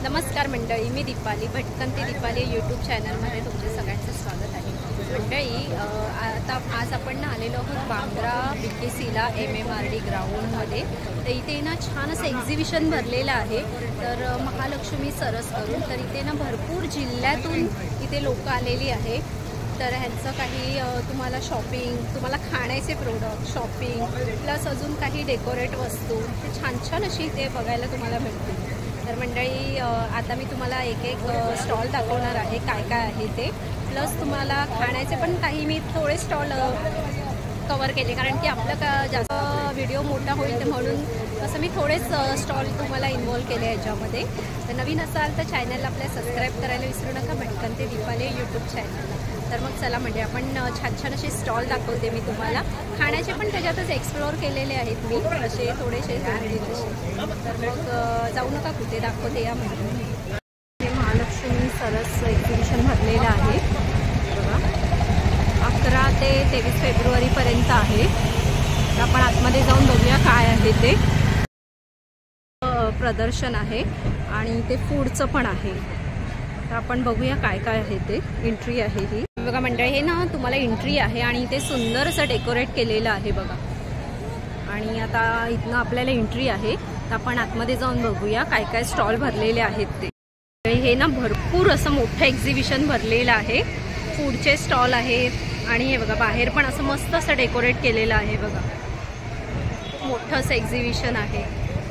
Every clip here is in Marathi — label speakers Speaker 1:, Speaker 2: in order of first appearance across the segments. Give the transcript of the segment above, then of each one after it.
Speaker 1: नमस्कार मंडळी, मी दीपाली भटकंती दीपाली यूट्यूब चॅनलमध्ये तुमचे सगळ्यांचं स्वागत आहे। मंडळी, आज आपण आलेलो आहोत बांद्रा BKCला MMRD ग्राउंडमध्ये। तर इथे ना छान असं एक्झिबिशन भरलेलं आहे। तर महालक्ष्मी सरस करून तर इथे ना भरपूर जिल्ह्यातून इथे लोक आलेली आहे। तर ह्यांचं काही तुम्हाला शॉपिंग, तुम्हाला खाण्याचे प्रोडक्ट शॉपिंग प्लस अजून काही डेकोरेट वस्तू ते छान छान अशी इथे बघायला तुम्हाला मिळतील। तर मंडळी, आता मी तुम्हाला एक एक स्टॉल दाखवणार आहे काय काय आहे ते, प्लस तुम्हाला खाण्याचे पण काही मी थोडे स्टॉल कवर केले, कारण की आपलं जास्त व्हिडिओ मोठा होईल तर म्हणून असं मी थोडेच स्टॉल तुम्हाला इन्व्हॉल्व केले याच्यामध्ये। तर नवीन असाल तर चॅनलला आपल्या सबस्क्राईब करायला विसरू नका, भटकंती दीपाली यूट्यूब चॅनल। तर मग चला म्हणजे आपण छान छान असे स्टॉल दाखवते मी तुम्हाला। खाण्याचे पण त्याच्यातच एक्सप्लोअर केलेले आहेत मी, असे थोडेसे तर मग जाऊ नका कुठे, दाखवते या म्हणजे। हे महालक्ष्मी सरस एक्झिबिशन भरलेलं आहे बघा, 11 ते 23 फेब्रुवारीपर्यंत आहे। तर आपण आतमध्ये जाऊन बघूया काय आहे ते। प्रदर्शन आहे आणि ते फूडचं पण आहे। तर आपण बघूया काय काय आहे ते। एंट्री आहे ही बघा मंडळी, हे ना तुम्हाला एंट्री आहे आणि ते सुंदर असं डेकोरेट केलेलं आहे बघा। आणि आता इथनं आपल्याला एंट्री आहे, तर आपण आतमध्ये जाऊन बघूया काय काय स्टॉल भरलेले आहेत ते। हे ना भरपूर असं मोठं एक्झिबिशन भरलेलं आहे, फूडचे स्टॉल आहेत आणि हे बघा बाहेर पण असं मस्त असं डेकोरेट केलेलं आहे बघा। खूप मोठं असं एक्झिबिशन आहे,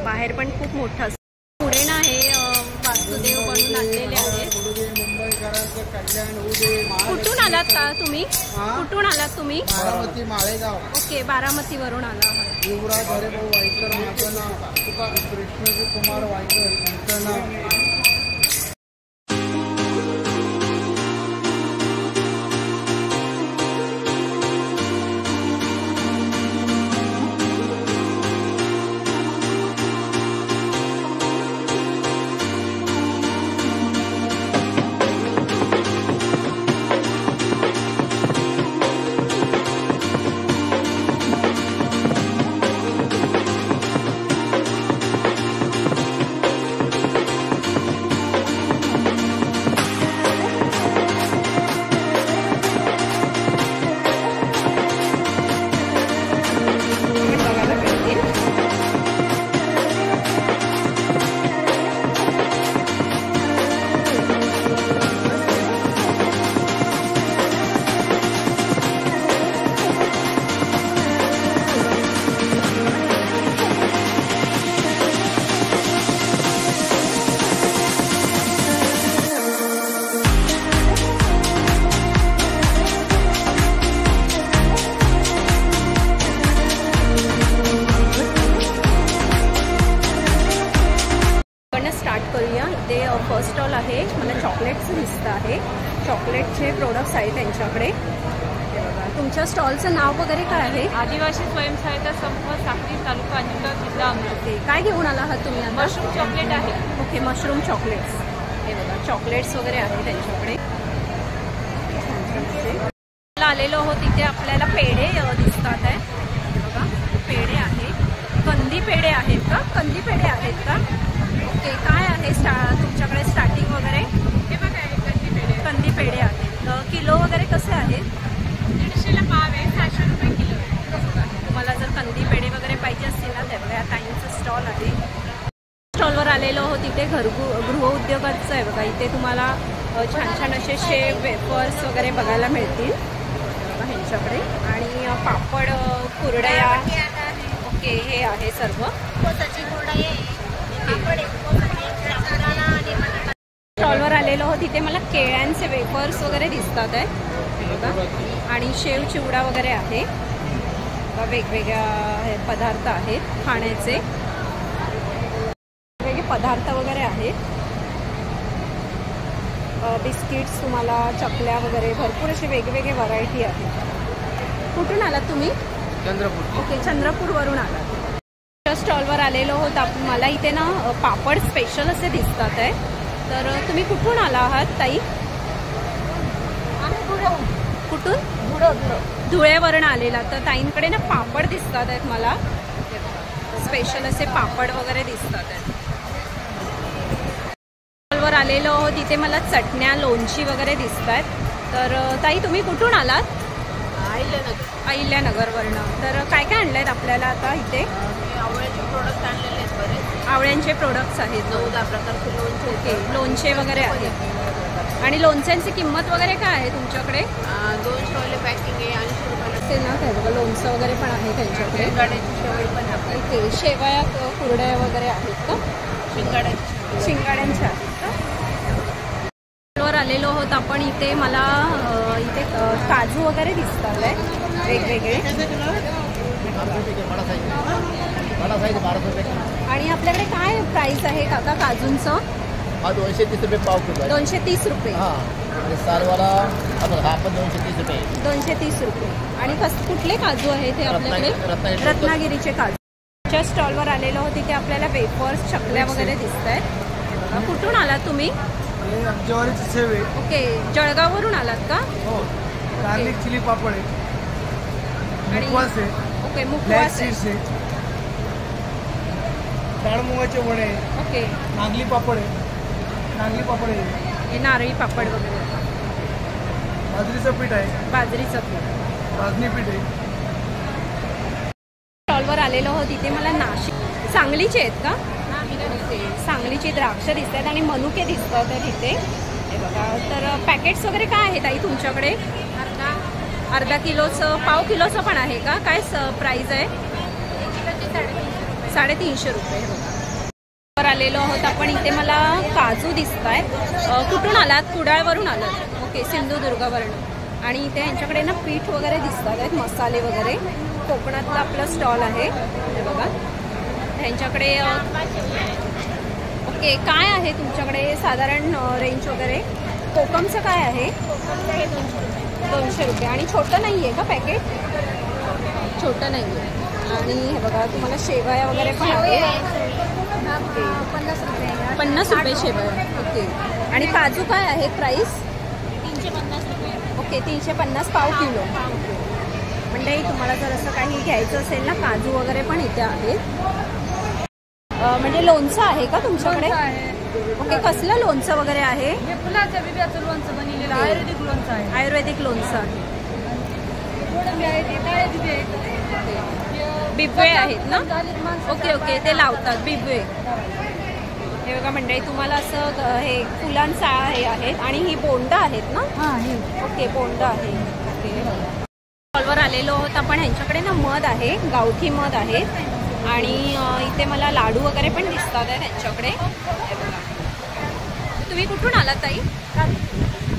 Speaker 1: बाहेर पण खूप मोठं असं। पुढे ना हे वासुदेव बनून आणलेले आहेत। कुठून आलात का तुम्ही? कुठून आलात तुम्ही?
Speaker 2: बारामती माळेगाव।
Speaker 1: ओके, बारामतीवरून आला आहात।
Speaker 2: युवराज हरिभाऊ वायकर माझं नाव, कृष्णजी कुमार वायकर यांचं नाव। इथे फर्स्ट स्टॉल आहे, मला चॉकलेट्स दिसत आहे, चॉकलेटचे प्रोडक्ट्स आहेत त्यांच्याकडे। तुमच्या स्टॉलचं नाव वगैरे काय आहे?
Speaker 3: आदिवासी स्वयंसहायता समूह साक्री, तालुका अंजनगाव, जिल्हा अमरावती।
Speaker 1: काय घेऊन आला आहात तुम्ही?
Speaker 3: मशरूम चॉकलेट आहे।
Speaker 1: ओके, मशरूम चॉकलेट्स, हे बघा चॉकलेट्स वगैरे आहे त्यांच्याकडे। आलेलो आहोत इथे, आपल्याला पेढे दिसतात आहे बघा, पेढे आहे। कंदी पेढे आहेत का? कंदी पेढे आहेत का? ओके, काय आहे तुमच्याकडे स्टार्टिंग वगैरे?
Speaker 3: हे बघा, कंदी पेढे,
Speaker 1: कंदी पेढे आहेत। किलो वगैरे कसे आहेत?
Speaker 3: 150ला पाव आहे, 600 रुपये किलो आहे।
Speaker 1: तुम्हाला जर कंदी पेढे वगैरे पाहिजे असतील ना, तर या ताईंचं स्टॉल आहे। स्टॉलवर आलेलो आहोत इथे, गृहउद्योगाचं आहे बघा। इथे तुम्हाला छान छान असे शेव, वेफर्स वगैरे बघायला मिळतील ह्यांच्याकडे। आणि पापड, कुरडया, ओके हे आहे सर्व। स्टॉलवर आलेलो आहोत इथे, मला केळ्यांचे वेफर्स वगैरे दिसतात आहे बघा, आणि शेव चिवडा वगैरे आहे। वेगवेगळ्या पदार्थ आहेत खाण्याचे, वेगवेगळे पदार्थ वगैरे आहेत। बिस्किट्स, तुम्हाला चकल्या वगैरे भरपूर असे वेगवेगळे व्हरायटी आहेत। कुठून आलात तुम्ही?
Speaker 2: चंद्रपूर।
Speaker 1: ओके, चंद्रपूरवरून आलात। स्टॉलवर आलेलो आहोत, मला इथे ना पापड स्पेशल असे दिसतात आहे। तर तुम्ही कुठून आला आहात ताई? कुठून? धुळेवरून आलेला। तर ताईंकडे ना पापड दिसतात आहेत मला, स्पेशल असे पापड वगैरे दिसतात आहेत।
Speaker 2: आलेलो आहोत. तिथे मला चटण्या लोणची वगैरे दिसत आहेत. तर ताई तुम्ही कुठून आलात? अहिल्यानगरवरनं. तर काय काय आणलं आहेत आपल्याला आता इथे?
Speaker 3: आवळ्याचे प्रोडक्ट आणलेले आहेत बरेच.
Speaker 2: आवळ्यांचे प्रोडक्ट्स आहेत.
Speaker 3: 9-10 प्रकारचे लोणचे.
Speaker 2: ओके, लोणचे वगैरे आहेत. आणि लोणच्यांची किंमत वगैरे काय आहे तुमच्याकडे?
Speaker 3: 200 पॅकिंग आहे 80 रुपयाला.
Speaker 2: ते ना काय बघा, लोणचं वगैरे पण आहे त्यांच्याकडे.
Speaker 3: शिंगाड्याची शेवळी पण आहे.
Speaker 2: ओके, शेवया कुरड्या वगैरे आहेत का?
Speaker 3: शिंगाड्याची.
Speaker 2: शिंगाड्यांच्या आहेत का? वर आलेलो आहोत आपण. इथे मला इथे काजू वगैरे दिसतात आहे वेगवेगळे. आणि आपल्याकडे काय प्राइस आहे काका काजूंचं?
Speaker 4: हा 230 रुपये पाव किलो आहे.
Speaker 2: 230 रुपये.
Speaker 4: हा आणि सालवाला हा पण 230 रुपये.
Speaker 2: 230 रुपये. आणि कुठले काजू आहेत हे आपल्याकडे? रत्नागिरीचे काजू. च्या स्टॉलवर आलेलो आहोत. तिथे आपल्याला वेफर्स चकल्या वगैरे दिसत आहेत. कुठून आलात तुम्ही?
Speaker 5: ज्वारीची सेव आहे.
Speaker 2: ओके, जळगाववरून आलात का?
Speaker 5: हो. गार्लिक चिली पापड आहे.
Speaker 2: आणि
Speaker 5: मुखवास आहे.
Speaker 2: ओके,
Speaker 5: ब्लॅक
Speaker 2: मुखवास आहे.
Speaker 5: सीड्स आहे. डाळमुगाचे वडे आहे.
Speaker 2: ओके,
Speaker 5: नागली पापड आहे. नागली पापड आहे.
Speaker 2: हे नारळी पापड वगैरे.
Speaker 5: बाजरीचं पीठ आहे.
Speaker 2: बाजरीचं पीठ.
Speaker 5: भाजणी पीठ आहे.
Speaker 2: स्टॉलवर आलेलो आहोत. इथे मला नाशिक सांगलीचे आहेत का? ओके, सांगलीची द्राक्ष दिसत आहेत आणि मनुके दिसतात आहेत इथे. हे बघा. तर पॅकेट्स वगैरे काय आहेत आई तुमच्याकडे? अर्धा किलोचं, पाव किलोचं पण आहे का? काय प्राईज आहे? 350 रुपये. हे बघा. वर आलेलो आहोत आपण. इथे मला काजू दिसत आहेत. कुठून आलात? कुडाळवरून आलात. ओके, सिंधुदुर्गावरून. आणि इथे यांच्याकडे ना पीठ वगैरे दिसतात आहेत, मसाले वगैरे. कोकणातला आपला स्टॉल आहे. हे बघा. ह्यांच्याकडे ओके, काय आहे तुमच्याकडे साधारण रेंज वगैरे? कोकमचं काय आहे? 200 रुपये. आणि छोटं नाही आहे का पॅकेट? छोटं नाही आहे. आणि हे बघा, तुम्हाला शेवया वगैरे पण आहे. 50 रुपये शेवया. ओके. आणि काजू काय आहे प्राईस?
Speaker 3: 350 रुपये.
Speaker 2: ओके, 350 पाव किलो. म्हणजे तुम्हाला जर असं काही घ्यायचं असेल ना, काजू वगैरे पण इथे आहेत. म्हणजे लोणचं आहे का तुमच्याकडे? ओके, कसलं लोणचं वगैरे आहे?
Speaker 3: हे फुलाचं बिब्याचं लोणचं बनलेलं आयुर्वेदिक लोणचं आहे.
Speaker 2: आयुर्वेदिक लोणचं आहे.
Speaker 3: गोडंबी आहे, ते काळे बिबे आहेत.
Speaker 2: बिबवे आहेत ना? ओके ओके, ते लावतात बिबवे. हे बघा मंडळी, तुम्हाला असं हे फुलांचा हे आहेत. आणि ही बोंड आहेत ना? ओके, बोंड आहे. ओके. स्टॉलवर आलेलो आहोत आपण. ह्यांच्याकडे ना मध आहे, गावठी मध आहेत. आणि इथे मला लाडू वगैरे पण दिसतात आहे त्यांच्याकडे. हे बघा. तुम्ही कुठून आलात ताई?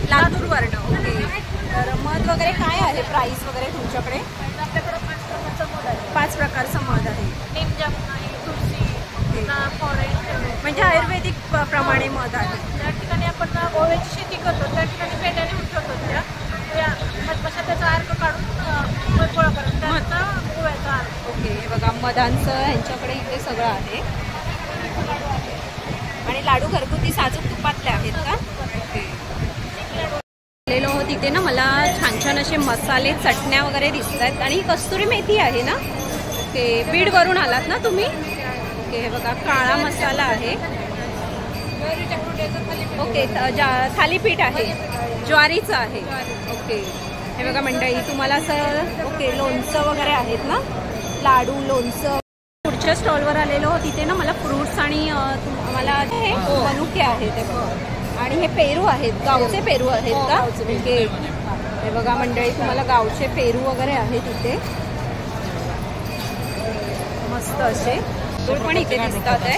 Speaker 2: लातूरवरनं. ओके. तर मध वगैरे काय आहे प्राईस वगैरे तुमच्याकडे?
Speaker 3: आपल्याकडं
Speaker 2: 5 प्रकारचं मध आहे.
Speaker 3: नीम जामुन आहे, तुळशी, फॉरेस्ट.
Speaker 2: म्हणजे आयुर्वेदिक प्रमाणे मध आहे.
Speaker 3: त्या ठिकाणी आपण गोव्याची शेती करतो, त्या ठिकाणी पेट्याने उठवतो. त्या मधमाशा त्याचा अर्क काढून गोळा करतो, त्याचा गोव्याचा अर्क.
Speaker 2: ओके. हे बघा, मधांचं ह्यांच्याकडे इथे सगळं आहे. आणि लाडू घरगुती साजूक तुपातले आहेत का? ओके. आलेलो आहोत तिथे ना, मला छान छान असे मसाले चटण्या वगैरे दिसत आहेत. आणि कस्तुरी मेथी आहे ना? ओके. बीडवरून आलात ना तुम्ही? ओके. हे बघा, काळा मसाला आहे. ओके. थालीपीठ आहे, ज्वारीचं आहे. ओके. हे बघा मंडळी, तुम्हाला असं ओके लोणचं वगैरे आहेत ना, लाडू लोणचं. पुढच्या स्टॉलवर आलेलो आहोत. तिथे ना मला फ्रूट्स आणि मला हे मनुके आहेत. हे बघा. आणि हे पेरू आहेत, गावचे पेरू आहेत का? ओके. हे बघा मंडळी, तुम्हाला गावचे पेरू वगैरे आहेत इथे मस्त असे. पण इथे दिसतात आहे.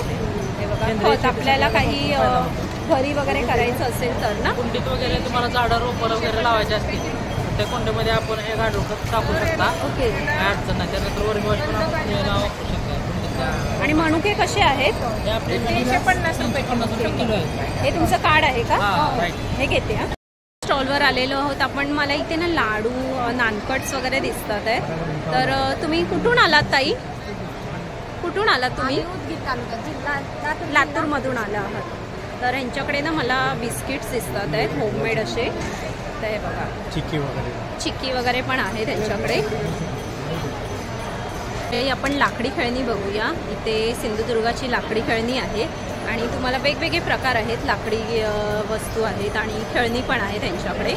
Speaker 2: हे बघा, खत आपल्याला काही घरी वगैरे करायचं असेल तर ना,
Speaker 6: कुंडीत वगैरे तुम्हाला झाडं रोपं वगैरे लावायचे असतील त्या कुंडीमध्ये आपण हे गाडून खत टाकू शकता.
Speaker 2: ओके.
Speaker 6: काय अडचण नाही. त्यानंतर वर्मी वॉश पण आपण वापरू शकता.
Speaker 2: आणि मनुके कसे आहेत?
Speaker 6: हे आपले
Speaker 3: 350 रुपये.
Speaker 6: 50 रुपये किलो आहे.
Speaker 2: हे तुमचं कार्ड आहे का?
Speaker 6: हा, राईट.
Speaker 2: हे घेते. हा, स्टॉलवर आलेलो आहोत आपण. मला इथे ना लाडू नानकट्स वगैरे दिसतात आहेत. तर तुम्ही कुठून आलात ताई? कुठून आलात तुम्ही? लातूरमधून आला आहात. तर यांच्याकडे ना मला बिस्किट्स दिसतात आहेत, होममेड असे. तर हे बघा, चिक्की वगैरे पण आहे त्यांच्याकडे. आपण लाकडी खेळणी बघूया. इथे सिंधुदुर्गाची लाकडी खेळणी आहे. आणि तुम्हाला वेगवेगळे प्रकार आहेत, लाकडी वस्तू आहेत आणि खेळणी पण आहे त्यांच्याकडे.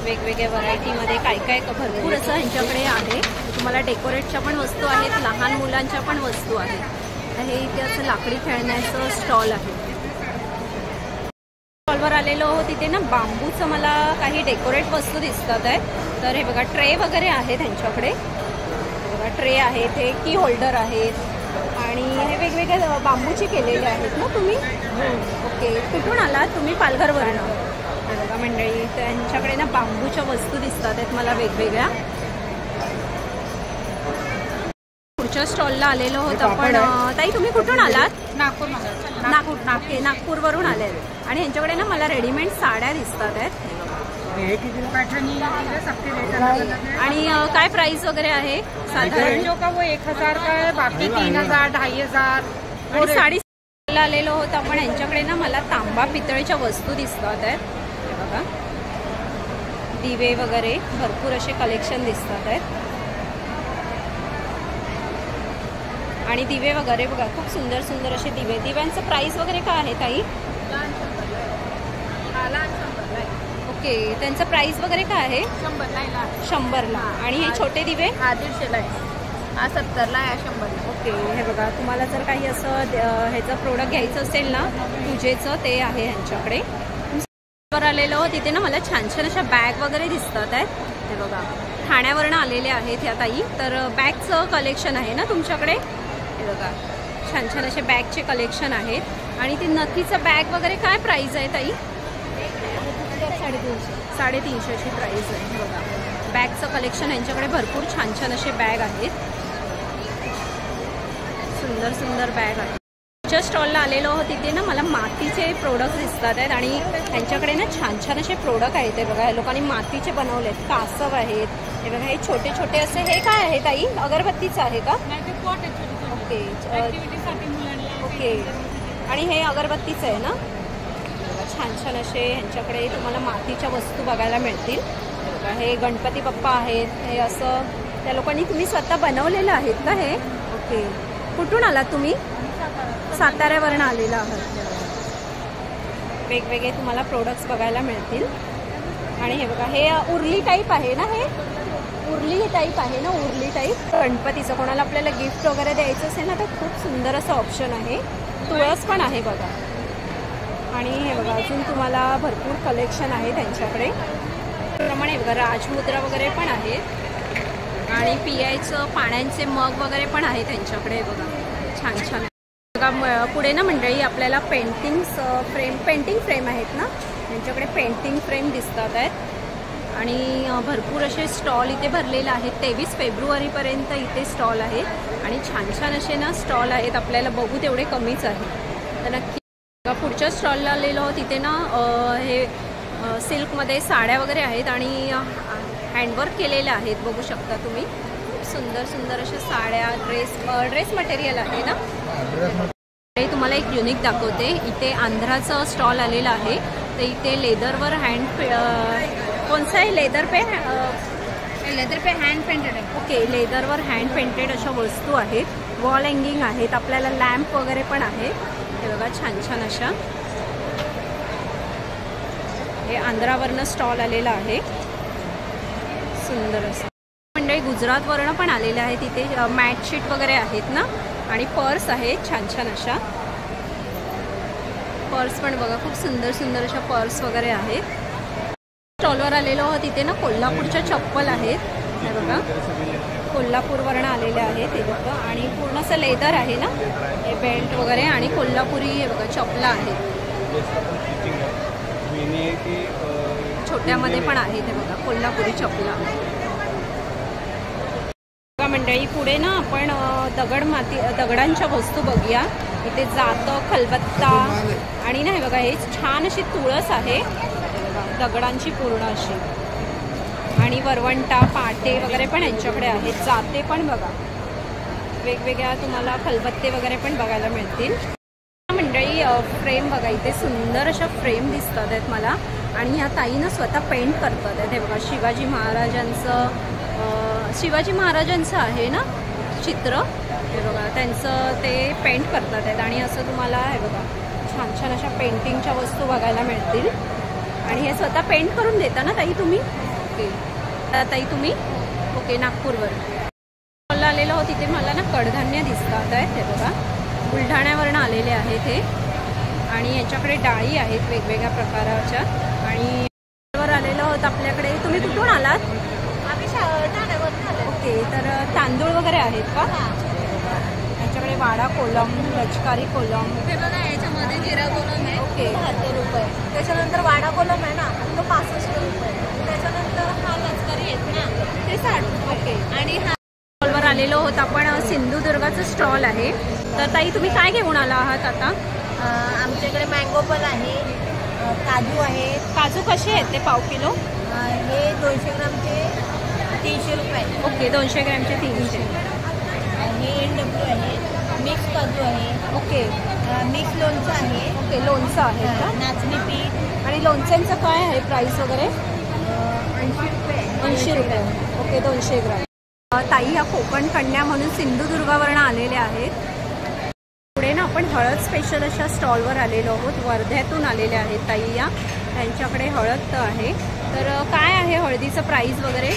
Speaker 2: वेगवेगळ्या व्हरायटीमध्ये काय काय भरपूर असं ह्यांच्याकडे आहे. तुम्हाला डेकोरेटच्या पण वस्तू आहेत, लहान मुलांच्या पण वस्तू आहेत. हे इथे असं लाकडी खेळण्याचं स्टॉल आहे. स्टॉलवर आलेलो तिथे ना बांबूचं मला काही डेकोरेट वस्तू दिसतात आहेत. तर हे बघा ट्रे वगैरे आहेत त्यांच्याकडे. बघा ट्रे आहेत, हे की होल्डर आहेत आणि हे वेगवेगळे बांबूचे केलेले आहेत ना तुम्ही. ओके, कुठून आलात तुम्ही? पालघरवरून. बघा मंडळी, त्यांच्याकडे ना बांबूच्या वस्तू दिसतात आहेत मला वेगवेगळ्या. पुढच्या स्टॉलला आलेलो आहोत आपण. ताई तुम्ही कुठून आलात? नागपूरवरून आले. आणि ह्यांच्याकडे ना मला रेडीमेड साड्या दिसतात आहेत. आणि काय प्राइस वगैरे आहे साधारण?
Speaker 3: जो का वो 1000 का है, बाकी 3000 2500.
Speaker 2: आणि साडी आलेलो आहोत आपण. ह्यांच्याकडे ना मला तांबा पितळेच्या वस्तू दिसतात आहेत. बघा दिवे वगैरे भरपूर असे कलेक्शन दिसतात आहेत. आणि दिवे वगैरे बघा खूप सुंदर सुंदर असे दिवे. दिव्यांचं प्राइस वगैरे काय आहे ताई? ओके, त्यांचं प्राइस वगैरे काय आहे? 100ला. आणि हे छोटे दिवे?
Speaker 3: 150ला आहे. 70ला आहे, 100ला.
Speaker 2: ओके, हे बघा तुम्हाला जर काही असं ह्याचं प्रोडक्ट घ्यायचं असेल ना पूजेचं, ते आहे ह्यांच्याकडे. आलेलो तिथे ना मला छान छान अशा बॅग वगैरे दिसतात आहेत. हे बघा ठाण्यावरनं आलेले आहेत ह्या ताई. तर बॅगचं कलेक्शन आहे ना तुमच्याकडे? हे बघा छान छान असे बॅगचे कलेक्शन आहेत. आणि ती नथीचं बॅग वगैरे काय प्राइस आहे ताई? 350 अशी प्राइस आहे. हे बघा बॅगचं कलेक्शन यांच्याकडे भरपूर छान छान असे बॅग आहेत. सुंदर सुंदर बॅग आहेत. स्टॉलला आलेलो आहोत तिथे ना मला मातीचे प्रोडक्ट दिसतात आहेत. आणि त्यांच्याकडे ना छान छान असे प्रोडक्ट आहेत. हे बघा या लोकांनी मातीचे बनवलेत. कासव आहेत. हे बघा हे छोटे छोटे असे. हे काय आहे ताई? अगरबत्तीचं आहे का? Okay okay. आणि हे अगरबत्तीचं आहे ना? छान छान असे ह्यांच्याकडे तुम्हाला मातीच्या वस्तू बघायला मिळतील. बघा हे गणपती बाप्पा आहेत. हे असं त्या लोकांनी, तुम्ही स्वतः बनवलेलं आहेत का हे? ओके, कुठून आलात तुम्ही? साताऱ्यावरून आलेला आहात. वेगवेगळे तुम्हाला प्रोडक्ट्स बघायला मिळतील. आणि हे बघा हे उरली टाईप आहे ना? हे उरली टाईप आहे ना? उरली टाईप गणपतीचं कोणाला आपल्याला गिफ्ट वगैरे द्यायचं असेल ना तर खूप सुंदर असं ऑप्शन आहे. तुळस पण आहे बघा. आणि हे बघा अजून तुम्हाला भरपूर कलेक्शन आहे त्यांच्याकडे. त्याप्रमाणे बघा राजमुद्रा वगैरे पण आहेत. आणि पियायचं पाण्याचे मग वगैरे पण आहे त्यांच्याकडे. बघा छान छान. बघा पुढे ना मंडळी आपल्याला पेंटिंग फ्रेम आहेत ना, त्यांच्याकडे पेंटिंग फ्रेम दिसतात आहेत. आणि भरपूर असे स्टॉल इथे भरलेले आहेत. 23 फेब्रुवारीपर्यंत इथे स्टॉल आहेत. आणि छान छान असे ना स्टॉल आहेत. आपल्याला बघू तेवढे कमीच आहे. तर नक्की पुढच्या स्टॉलला आलेलो तिथे ना हे सिल्कमध्ये साड्या वगैरे आहेत आणि हँडवर्क केलेल्या आहेत. बघू शकता तुम्ही. सुंदर सुंदर अशा साड्या, ड्रेस मटेरियल आहे ना. हे तुम्हाला एक युनिक दाखवते. इथे आंध्राचं स्टॉल आलेला आहे. तर इथे लेदरवर कोणचं आहे? लेदर पे हँड पेंटेड आहे. ओके, लेदरवर हँड पेंटेड अशा वस्तू आहेत. वॉल हँगिंग आहेत. आपल्याला लॅम्प वगैरे पण आहे. हे बघा छान छान अशा. हे आंध्रावरनं स्टॉल आलेला आहे. सुंदर असं. मंडळी गुजरातवरनं पण आलेले आहेत. इथे मॅट शीट वगैरे आहेत ना. आणि पर्स आहेत छान छान अशा. पर्स पण बघा खूप सुंदर सुंदर अशा पर्स वगैरे आहेत. स्टॉलवर आलेलो आहोत तिथे ना कोल्हापूरच्या चप्पल आहेत. हे बघा कोल्हापूरवरनं आलेले आहेत. हे बघा आणि पूर्ण असं लेदर आहे ना. हे बेल्ट वगैरे आणि कोल्हापुरी हे बघा चपला आहेत. छोट्यामध्ये पण आहेत. हे बघा कोल्हापुरी चपला. मंडळी पुढे ना आपण दगडांच्या वस्तू बघूया. इथे जातं, खलबत्ता आणि ना हे बघा हे छान अशी तुळस आहे दगडांची पूर्ण अशी. आणि वरवंटा, पाटे वगैरे पण यांच्याकडे आहेत. जाते पण बघा वेगवेगळ्या तुम्हाला खलबत्ते वगैरे पण बघायला मिळतील. मंडळी फ्रेम बघा इथे सुंदर अशा फ्रेम दिसतात आहेत मला. आणि ह्या ताईनं स्वतः पेंट करतात आहेत. हे बघा शिवाजी महाराजांचं आहे ना. चित्र हे बघा त्यांचं ते पेंट करतात आहेत आणि असं तुम्हाला हे बघा छान छान अशा पेंटिंगच्या वस्तू बघायला मिळतील आणि हे स्वतः पेंट करून देता ना ताई तुम्ही? ओके ताई तुम्ही ओके नागपूरवर मला आलेलं हो तिथे मला ना कडधान्य दिसतात आहेत हे बघा बुलढाण्यावरनं आलेले आहेत हे आणि याच्याकडे डाळी आहेत वेगवेगळ्या प्रकाराच्या आणि वर आलेलं आहोत आपल्याकडे. तुम्ही कुठून आलात?
Speaker 3: आम्ही ठाण्यावरून आलो.
Speaker 2: ओके तर तांदूळ वगैरे आहेत का? याच्याकडे वाडा कोलम लचकारी कोलम
Speaker 1: हे बघा याच्यामध्ये जिरा कोलम आहे
Speaker 2: ओके
Speaker 3: 70 रुपये. त्याच्यानंतर वाडा कोलम आहे ना तो 65 रुपये. त्याच्यानंतर हा लचकरी येत ना ते 60 रुपये.
Speaker 2: ओके
Speaker 1: आणि हा
Speaker 2: स्टॉलवर आलेलो आहोत आपण. सिंधुदुर्गाचं स्टॉल आहे. तर ताई तुम्ही काय घेऊन आला आहात आता?
Speaker 3: आमच्याकडे मँगो पण आहे, काजू आहे.
Speaker 2: काजू कसे आहेत ते पाव किलो?
Speaker 3: हे 200 ग्रामचे 300 रुपये.
Speaker 2: ओके 200 ग्रॅमचे 300.
Speaker 3: हे NW आहे, मिक्स काजू आहे,
Speaker 2: ओके
Speaker 3: मिक्स लोणचं आहे,
Speaker 2: ओके लोणचं आहे का?
Speaker 3: नाचणी पीठ
Speaker 2: आणि लोणच्यांचं काय आहे प्राईस वगैरे?
Speaker 3: 80 रुपये.
Speaker 2: 80 रुपये. Okay 200 gram. ताई ह्या कोकण कन्या म्हणून सिंधुदुर्गावरनं आलेल्या आहेत. पुढे ना आपण हळद स्पेशल अशा स्टॉलवर आलेलो आहोत. वर्ध्यातून आलेल्या आहेत ताई या. त्यांच्याकडे हळद आहे. तर काय आहे हळदीचं प्राईस वगैरे?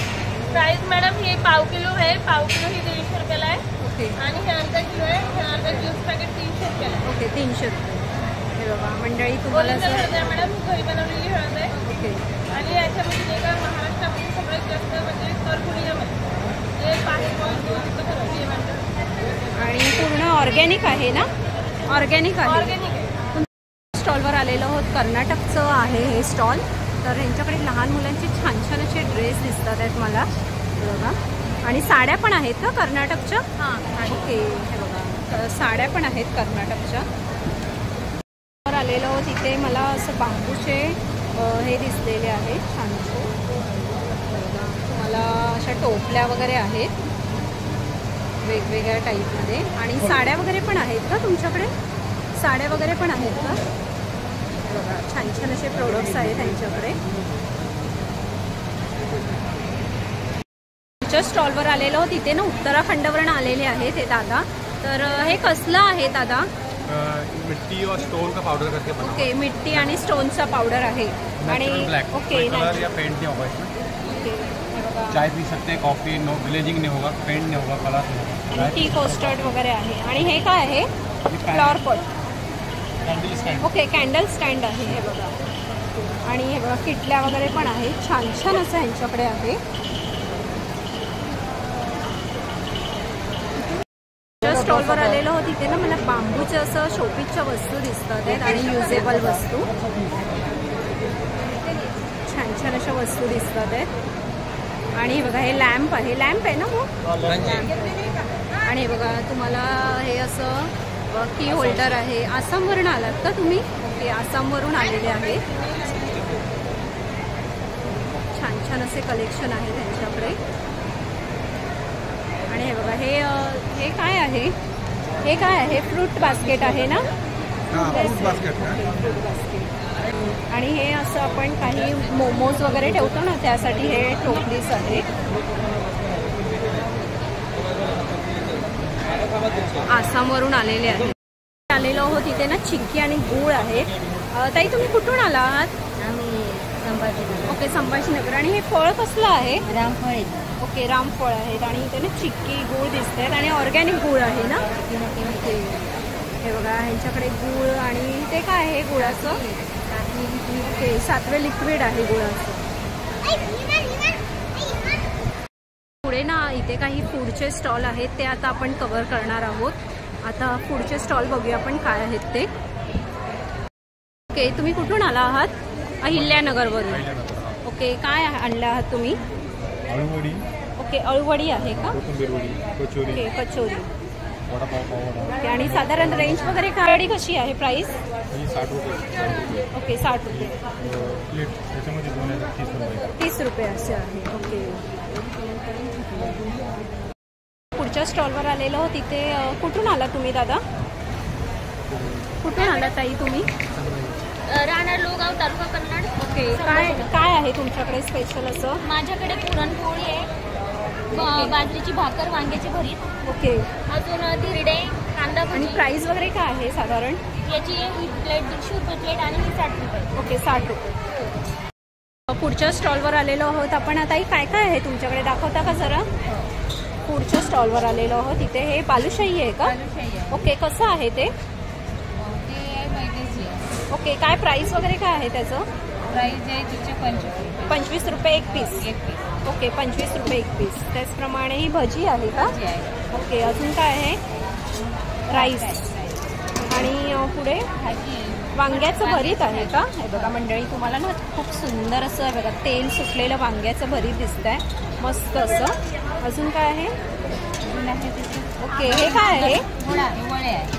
Speaker 3: प्राइस मॅडम हे पाव किलो आहे. पाव किलो ही 150 रुपयाला आहे
Speaker 2: ओके
Speaker 3: आणि हे अर्धा किलो आहे. हे अर्धा किलो पॅकेट 300 रुपयाला आहे.
Speaker 2: ओके 300 रुपये. हे बघा मंडळी तुम्हाला
Speaker 3: ओरिजिनल हळद आहे मॅडम, घरी बनवलेली हळद आहे.
Speaker 2: ओके
Speaker 3: आणि याच्यामध्ये नाही का महाराष्ट्रामध्ये सगळ्यात जास्त म्हणजे करकुनियामध्ये हे 5.2
Speaker 2: आणि पूर्ण ऑर्गॅनिक आहे ना? ऑर्गॅनिक आहे.
Speaker 3: ऑर्गॅनिक आहे.
Speaker 2: स्टॉलवर आलेलो आहोत. कर्नाटकचं आहे हे स्टॉल. तर यांच्याकडे लहान मुलांचे छान छान असे ड्रेस दिसतात आहेत मला बघा. आणि साड्या पण आहेत का कर्नाटकच्या?
Speaker 3: हां
Speaker 2: ओके हे बघा तर साड्या पण आहेत कर्नाटकच्या. वर आलेलो आहोत इथे मला असं बांबूचे हे दिसलेले आहेत छानसे बघा. तुम्हाला अशा टोपल्या वगैरे आहेत वेगवेगळ्या टाईपमध्ये. आणि साड्या वगैरे पण आहेत का तुमच्याकडे? साड्या वगैरे पण आहेत का? बघा छान छान असे प्रोडक्ट्स आहेत त्यांच्याकडे. पुढच्या स्टॉलवर आलेलो आहोत. तिथे ना उत्तराखंडवरून आलेले आहेत हे दादा. तर हे कसलं आहे दादा?
Speaker 7: मिट्टी और स्टोन का पाउडर करके बना
Speaker 2: ओके मिट्टी आणि स्टोनचा पावडर आहे. आणि
Speaker 7: ब्लैक
Speaker 2: ओके
Speaker 7: कलर या पेंट नहीं होगा इसमें.
Speaker 2: ओके हे बघा
Speaker 7: चाय पी सकते हैं, कॉफी, नो ग्लेजिंग नहीं होगा, पेंट नहीं होगा, कलर नहीं होगा.
Speaker 2: टी कोस्टर्ड वगैरे आहे. आणि हे काय आहे? Flower pot.
Speaker 7: Candle stand.
Speaker 2: Okay candle stand आहे हे बघा. आणि हे बघा किटल्या वगैरे पण आहेत. छान छान असं ह्यांच्याकडे आहे. स्टॉलवर आलेलो आहोत. तिथे ना मला बांबूच्या असं शोपीसच्या वस्तू दिसतात आहेत आणि युजेबल वस्तू छान छान अशा वस्तू दिसतात आहेत. आणि हे बघा हे लॅम्प आहे. लॅम्प आहे ना मग? आणि हे बघा तुम्हाला हे असं की होल्डर आहे. आसामवरून आलात का तुम्ही? ओके आसामवरून आलेले आहेत. छान छान असे कलेक्शन आहे त्यांच्याकडे. आणि हे बघा हे काय आहे? हे काय आहे? फ्रूट बास्केट आहे ना?
Speaker 7: Fruit basket.
Speaker 2: Fruit basket. आणि हे असं आपण काही मोमोज वगैरे ठेवतो ना त्यासाठी हे टोपलीस आहे. आसामवरून आलेले आहेत. आलेलो आहोत तिथे ना चिक्की आणि गूळ आहे. ताई तुम्ही कुठून आला आहात?
Speaker 3: आम्ही संभाजीनगर.
Speaker 2: ओके संभाजीनगर. आणि हे फळ कसलं आहे?
Speaker 3: रामफळ आहेत.
Speaker 2: ओके रामफळ आहेत. आणि इथे ना चिक्की गूळ दिसत आहेत आणि ऑर्गॅनिक गूळ आहे ना? ओके हे बघा ह्यांच्याकडे गूळ. आणि ते काय आहे गुळाचं? ओके 7वे लिक्विड आहे गुळाचं. पुढे ना इथे काही फूडचे स्टॉल आहेत ते आता आपण कव्हर करणार आहोत. आता पुढचे स्टॉल बघूया आपण काय आहेत ते. ओके तुम्ही कुठून आला आहात? अहिल्यानगरवरून. ओके काय आणलं आहात तुम्ही?
Speaker 7: अळूवडी.
Speaker 2: ओके अळूवडी आहे का?
Speaker 7: कोथिंबीर वडी, कचोरी,
Speaker 2: ओके कचोरी.
Speaker 7: वडापाव, पाववडा.
Speaker 2: ओके आणि साधारण रेंज वगैरे काळडी कशी आहे प्राईस?
Speaker 7: ही 60 रुपये.
Speaker 2: ओके 60 रुपये.
Speaker 7: प्लेट त्याच्यामध्ये 2 आहेत 30 रुपये.
Speaker 2: 30 रुपये असे आहे. ओके पुढच्या स्टॉलवर आलेलो आहोत. तिथे कुठून आला तुम्ही दादा? कुठून आला ताई तुम्ही?
Speaker 1: राहणार लोगाव तालुका कन्नड.
Speaker 2: ओके काय आहे तुमच्याकडे स्पेशल असं?
Speaker 1: माझ्याकडे पुरणपोळी आहे,
Speaker 2: बाजरीची भाकर, वांग्याची भरीत,
Speaker 1: ओके.
Speaker 2: अजून धिरडे, कांदा
Speaker 1: आणि
Speaker 2: भजी.
Speaker 1: प्राइस वगैरे काय आहे साधारण?
Speaker 2: याची प्लेट 150 रुपये प्लेट आणि ही 60 रुपये.
Speaker 1: ओके, 60 रुपये. पुढच्या स्टॉलवर आलेलो आहोत आपण. आता काय काय आहे तुमच्याकडे, दाखवता का जरा? पुढच्या स्टॉलवर आलेलो आहोत. इथे हे बालुशाही आहे का? ओके, कसं आहे ते? ओके, काय प्राइस वगैरे काय आहे त्याचं?
Speaker 3: प्राईज आहे तिचे 25
Speaker 1: 25 रुपये एक पीस. ओके, 25 रुपये एक पीस. त्याचप्रमाणे ही भजी आहे का? ओके, अजून काय आहे? राईस आणि पुढे वांग्याचं भरीत आहे का? हे बघा मंडळी, तुम्हाला ना खूप सुंदर असं आहे बघा, तेल सुटलेलं वांग्याचं भरीत दिसत आहे, मस्त असं. अजून काय आहे? ओके, हे काय आहे?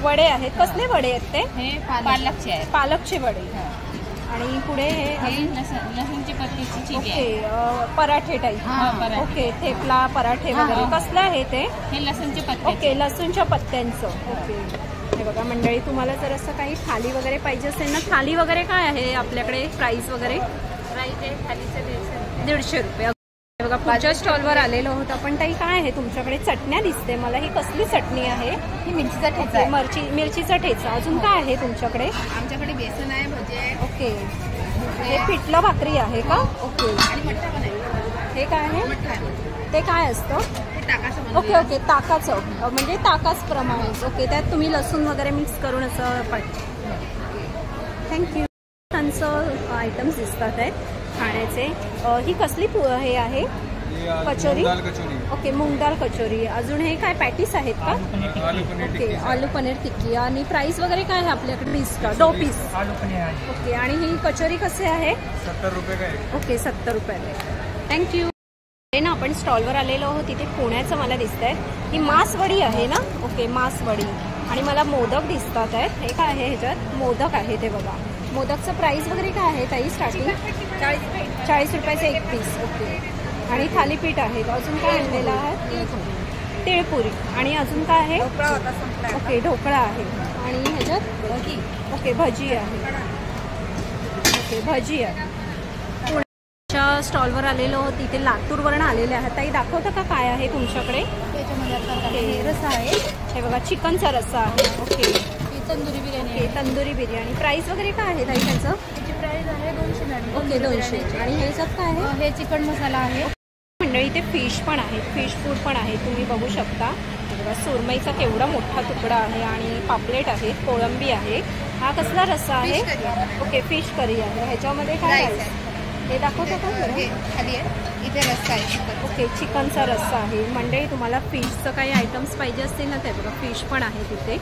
Speaker 1: वडे आहेत. कसले वडे आहेत ते?
Speaker 3: हे पालकचे आहे.
Speaker 1: पालकचे वडे. आणि पुढे हे
Speaker 3: लसूणची पत्तीची चिकी आहे.
Speaker 1: ओके, पराठे टाईप.
Speaker 3: पराठे.
Speaker 1: ओके, थेपला पराठे वगैरे. कसलं आहे ते?
Speaker 3: हे लसूणचे पत्ते.
Speaker 1: ओके, लसूणच्या पत्त्यांचं. ओके, हे बघा मंडळी, तुम्हाला जर असं काही थाली वगैरे पाहिजे असेल ना, थाली वगैरे काय आहे आपल्याकडे प्राइस वगैरे?
Speaker 3: प्राईज आहे थालीचं
Speaker 1: 150 रुपये. हे बघा, पुढच्या स्टॉलवर आलेलो आहोत आपण. ताई, काय आहे तुमच्याकडे? चटण्या दिसते मला. ही कसली चटणी आहे?
Speaker 3: ही मिरचीचा ठेचा आहे.
Speaker 1: मिरचीचा ठेचा. अजून काय आहे तुमच्याकडे?
Speaker 3: आमच्याकडे बेसन आहे, भजी आहे,
Speaker 1: ओके, हे पिठलं भाकरी आहे का? ओके,
Speaker 3: आणि मठ्ठा पण आहे.
Speaker 1: हे काय आहे?
Speaker 3: मठ्ठा आहे.
Speaker 1: ते काय असतं?
Speaker 3: हे टाकाचं
Speaker 1: ओके ओके, ताकाचं, म्हणजे ताकाच प्रमाणे. ओके, त्यात तुम्ही लसूण वगैरे मिक्स करून असं पाहिजे. थँक्यू. त्यांचं आयटम्स दिसतात आहेत खाण्याचे. ही कसली हे आहे? कचोरी. ओके, मूग दाल कचोरी. अजून हे काय पॅटीस आहेत का? ओके, आलू पनीर टिक्की. आणि प्राइस वगैरे काय आहे आपल्याकडे? 20 का? 2 पीस. ओके, आणि ही कचोरी कसे आहे?
Speaker 7: 70 रुपये काय?
Speaker 1: ओके, 70 रुपये. थँक्यू. हे ना आपण स्टॉलवर आलेलो आहोत. तिथे पुण्याचं मला दिसत आहे. ही मासवडी आहे ना? ओके, मासवडी. आणि मला मोदक दिसतात आहेत. हे काय आहे? ह्याच्यात मोदक आहे ते बघा. मोदकचं प्राइस वगैरे काय आहे ताई स्टार्टिंग? 40 रुपयाचं एक पीस. ओके, आणि थालीपीठ आहे. अजून काय आणलेलं आहे? तिळपुरी. आणि अजून काय आहे? ओके, ढोकळा आहे. आणि ह्याच्यात ओके, भजी आहे. ओके, भजी आहे. पुण्याच्या स्टॉलवर आलेलो आहोत. तिथे लातूरवरून आलेले आहेत. ताई, दाखवता का काय आहे तुमच्याकडे?
Speaker 3: हे रस्सा आहे.
Speaker 1: हे बघा, चिकनचा रस्सा आहे. Okay,
Speaker 3: tandoori biryani
Speaker 1: okay, tandoori biryani. Price वगैरे काय आहे ताई त्याचं?
Speaker 3: त्याची प्राईज आहे 200 मॅडम.
Speaker 1: ओके, 200. आणि ह्याच्यात काय आहे?
Speaker 3: हे चिकन मसाला आहे.
Speaker 1: मंडळी, इथे फिश पण आहे, फिश फूड पण आहे, तुम्ही बघू शकता. हे बघा, सुरमईचा केवढा मोठा तुकडा आहे. आणि पापलेट आहे, कोळंबी आहे. हा कसला रस्सा आहे? ओके, फिश करी आहे. ह्याच्यामध्ये काय आहे? हे दाखवतो का?
Speaker 3: खाली आहे, इथे रस्सा आहे.
Speaker 1: ओके, चिकनचा रस्सा आहे. मंडळी, तुम्हाला फिशचं काही आयटम्स पाहिजे असतील ना, ते बघा, फिश पण आहे तिथे.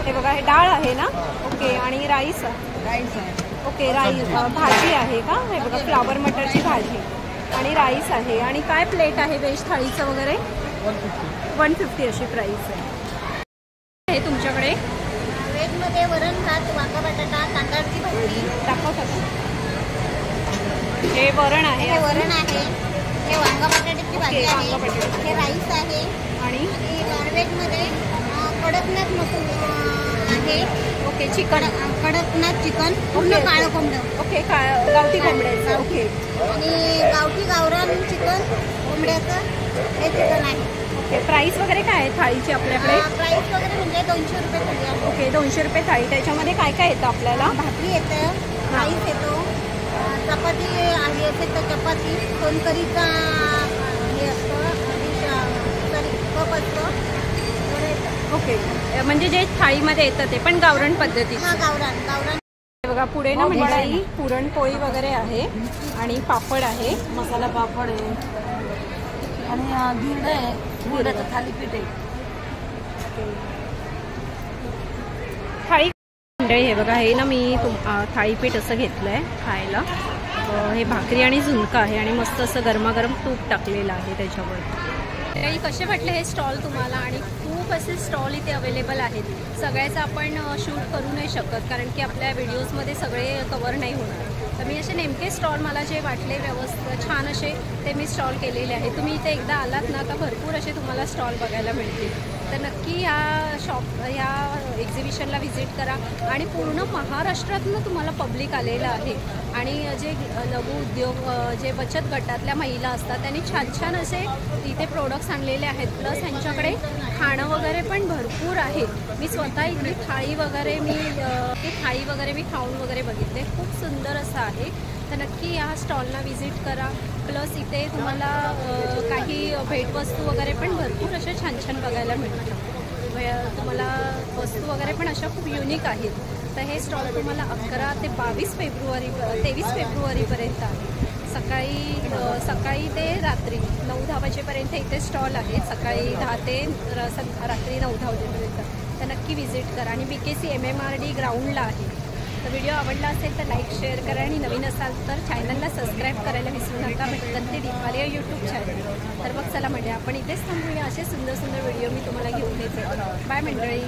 Speaker 1: हे बघा, हे डाळ आहे ना? ओके, आणि राईस
Speaker 3: राईस आहे.
Speaker 1: ओके, राईस भाजी आहे का? हे बघा, फ्लावर मटरची भाजी आणि राईस आहे. आणि काय प्लेट आहे व्हेज थाळीचं वगैरे? 150 अशी प्राईस आहे. हे तुमच्याकडे
Speaker 2: व्हेजमध्ये वरण भात, वांगा बटाटा, तांदळाची भाजी.
Speaker 1: दाखवता का? हे वरण आहे.
Speaker 2: हे वरण आहे. हे वांगा बटाट्याची भाजी
Speaker 1: ओके,
Speaker 2: आहे.
Speaker 1: वांगा बटाट्याची.
Speaker 2: हे राईस आहे.
Speaker 1: आणि
Speaker 2: आणि नॉनव्हेजमध्ये कडकनाथ मसूर आहे.
Speaker 1: Okay, chicken.
Speaker 2: कडकनाथ चिकन, पूर्ण
Speaker 1: ओके.
Speaker 2: काळं कोंबडं.
Speaker 1: ओके, गावठी कोंबड्याचं. ओके,
Speaker 2: आणि गावठी गावरान चिकन कोंबड्याचं हे चिकन आहे.
Speaker 1: ओके, प्राईस वगैरे काय आहे थाळीची आपल्याकडे?
Speaker 2: प्राईस वगैरे म्हणजे 200 रुपये थाळी आहे.
Speaker 1: ओके, 200 रुपये थाळी. त्याच्यामध्ये काय काय येतं आपल्याला?
Speaker 2: भाकरी येतं, राईस येतो, चपाती आहे असेल तर चपाती, सोनकरीचा हे असतं, सॉरी कप असतो.
Speaker 1: ओके, म्हणजे जे थाळीमध्ये येतं ते पण गावरान पद्धतीत.
Speaker 2: हा, गावरान गावरान.
Speaker 1: बघा, पुढे ना मंडळी पुरणपोळी वगैरे आहे. आणि पापड आहे,
Speaker 3: मसाला पापड आहे. आणि धिरडं आहे, धिरड्याचं थालीपीठ आहे.
Speaker 1: थाळी मंडळी. हे बघा, हे ना मी थाळीपीठ असं घेतलं आहे खायला. हे भाकरी आणि झुणका आहे. आणि मस्त असं गरमागरम तूप टाकलेलं आहे त्याच्यावर. काही कसे वाटले हे स्टॉल तुम्हाला? आणि खूप असे स्टॉल इथे अवेलेबल आहेत. सगळ्याचं आपण शूट करू नाही शकत, कारण की आपल्या व्हिडिओजमध्ये सगळे कवर नाही होणार. तर मी असे नेमके स्टॉल मला जे वाटले व्यवस्थित छान असे ते मी स्टॉल केलेले आहेत. तुम्ही इथे एकदा आलात ना, का भरपूर असे तुम्हाला स्टॉल बघायला मिळतील. तर नक्की नक्की ह्या एक्झिबिशनला व्हिजिट करा. आणि पूर्ण महाराष्ट्रातनं तुम्हाला पब्लिक आलेलं आहे. आणि जे लघु उद्योग जे बचत गटातल्या महिला असतात त्यांनी छान छान असे इथे प्रोडक्ट्स आणलेले आहेत. प्लस ह्यांच्याकडे खाणं वगैरे पण भरपूर आहे. मी स्वतः इथली थाळी वगैरे मी खाऊन वगैरे बघितले. खूप सुंदर असं आहे. तर नक्की या स्टॉलला व्हिजिट करा. प्लस इथे तुम्हाला काही भेटवस्तू वगैरे पण भरपूर अशा छान छान बघायला मिळतात. तुम्हाला वस्तू वगैरे पण अशा खूप युनिक आहेत. तर हे स्टॉल तुम्हाला 11 ते 23 फेब्रुवारीपर्यंत आहे. सकाळी ते रात्री 9-10 वाजेपर्यंत इथे स्टॉल आहे. सकाळी 10 ते रात्री 9-10 वाजेपर्यंत. तर नक्की व्हिजिट करा. आणि BKC MMRD ग्राउंडला आहे. तर व्हिडिओ आवडला असेल तर लाईक शेअर करा. आणि नवीन असाल तर चॅनलला सबस्क्राईब करायला विसरू नका. भटकन ते दीपाली या यूट्यूब चॅनल. तर मग चला म्हणजे आपण इथेच थांबूया. असे सुंदर सुंदर व्हिडिओ मी तुम्हाला घेऊन येते. बाय मंडळी.